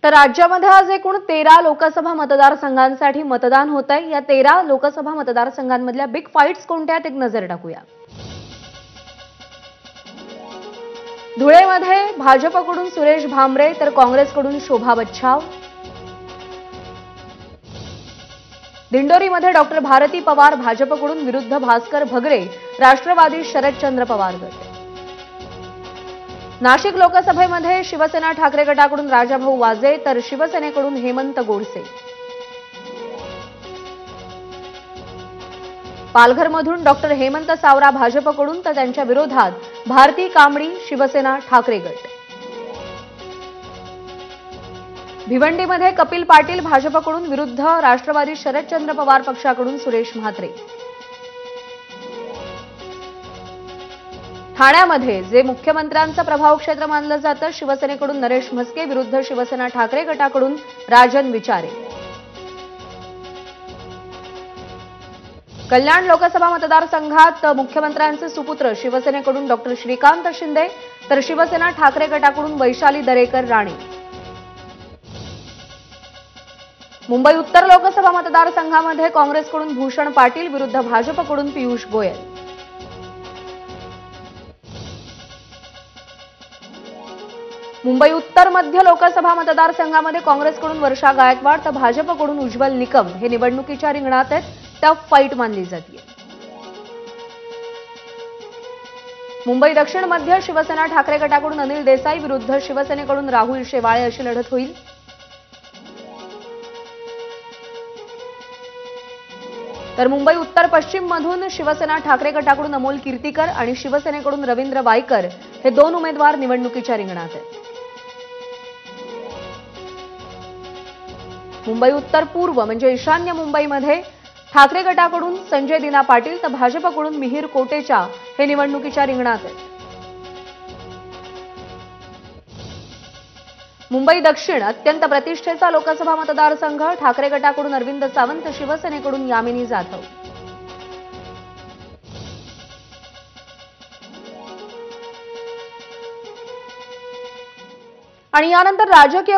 तर राज्यामध्ये आज एकूण 13 लोकसभा मतदारसंघांसाठी मतदान होत आहे। या 13 लोकसभा मतदारसंघांमधल्या बिग फाईट्स कोणत्या आहेत एक नजर टाकूया। धुळेमध्ये भाजपकडून सुरेश भामरे तर काँग्रेसकडून शोभा बच्छाव। दिंडोरीमध्ये डॉक्टर भारती पवार भाजपकडून विरुद्ध भास्कर भगरे राष्ट्रवादी शरदचंद्र पवार गट। नाशिक लोकसभेमध्ये शिवसेना ठाकरे गटाकडून राजाभाऊ वाजे तर शिवसेनेकडून हेमंत गोडसे। पालघरमधून डॉक्टर हेमंत सावरा भाजपकडून तर त्यांच्या विरोधात भारती कांबळी शिवसेना ठाकरे गट। भिवंडीमध्ये कपिल पाटील भाजपकडून विरुद्ध राष्ट्रवादी शरदचंद्र पवार पक्षाकडून सुरेश म्हात्रे। ठाण्यामध्ये जे मुख्यमंत्र्यांचं प्रभाव क्षेत्र मानलं जातं शिवसेनेकडून नरेश म्हस्के विरुद्ध शिवसेना ठाकरे गटाकडून राजन विचारे। कल्याण लोकसभा मतदारसंघात मुख्यमंत्र्यांचे सुपुत्र शिवसेनेकडून डॉक्टर श्रीकांत शिंदे तर शिवसेना ठाकरे गटाकडून वैशाली दरेकर राणे। मुंबई उत्तर लोकसभा मतदारसंघामध्ये काँग्रेसकडून भूषण पाटील विरुद्ध भाजपकडून पियुष गोयल। मुंबई उत्तर मध्य लोकसभा मतदारसंघामध्ये काँग्रेसकडून वर्षा गायकवाड तर भाजपकडून उज्ज्वल निकम हे निवडणुकीच्या रिंगणात आहेत। टफ फाईट मानली जाते। मुंबई दक्षिण मध्य शिवसेना ठाकरे गटाकडून अनिल देसाई विरुद्ध शिवसेनेकडून राहुल शेवाळे अशी लढत होईल। तर मुंबई उत्तर पश्चिम मधून शिवसेना ठाकरे गटाकडून अमोल कीर्तीकर आणि शिवसेनेकडून रवींद्र वायकर हे दोन उमेदवार निवडणुकीच्या रिंगणात आहेत। मुंबई उत्तर पूर्व म्हणजे ईशान्य मुंबईमध्ये ठाकरे गटाकडून संजय दिना पाटील तर भाजपकडून मिहिर कोटेचा हे निवडणुकीच्या रिंगणात आहेत। मुंबई दक्षिण अत्यंत प्रतिष्ठेचा लोकसभा मतदारसंघ ठाकरे गटाकडून अरविंद सावंत शिवसेनेकडून यामिनी जाधव। आणि यानंतर राजकीय